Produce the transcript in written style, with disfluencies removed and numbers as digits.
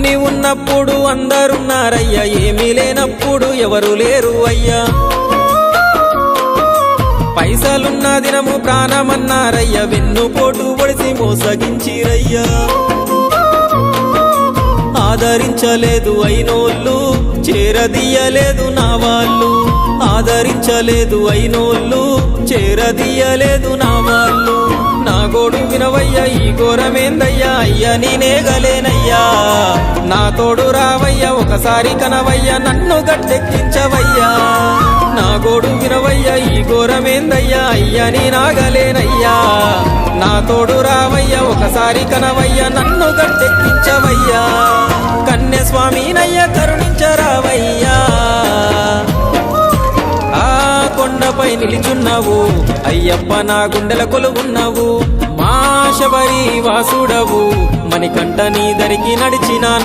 అన్ని ఉన్నప్పుడు అందరున్నారయ్యా, ఏమీ లేనప్పుడు ఎవరు లేరు అయ్యా. పైసలున్న దినము ప్రాణమన్నారయ్యా, వెన్నుపోటు పొడిసి మోసగించిరయ్యా. ఆదరించలేదు అయినోళ్ళు, చేరదీయలేదు నా వాళ్ళు. ఆదరించలేదు అయినోళ్ళు, చేరదీయలేదు నా వాళ్ళు. నా గోడు వినవయ్యా, ఈ ఘోరమేందయ్యా, అయ్యా నేనేగలేనయ్యా. నా తోడు రావయ్యా, ఒకసారి కనవయ్యా, నన్ను గట్టెక్కించవయ్యా. నా గోడు వినవయ్యా, ఈ ఘోరమేందయ్యా, అయ్యా నేనాగలేనయ్యా. నా తోడు రావయ్యా, ఒకసారి కనవయ్యా, నన్ను గట్టెక్కించవయ్యా. కన్యస్వామినయ్య కరుణించరావయ్యా. ఆ కొండపై నిలిచున్నావు అయ్యప్ప, నా గుండెల కొలువున్నావు. మా శబరి వాసుడవు, మణికంఠ నీ దరికి నడిచిన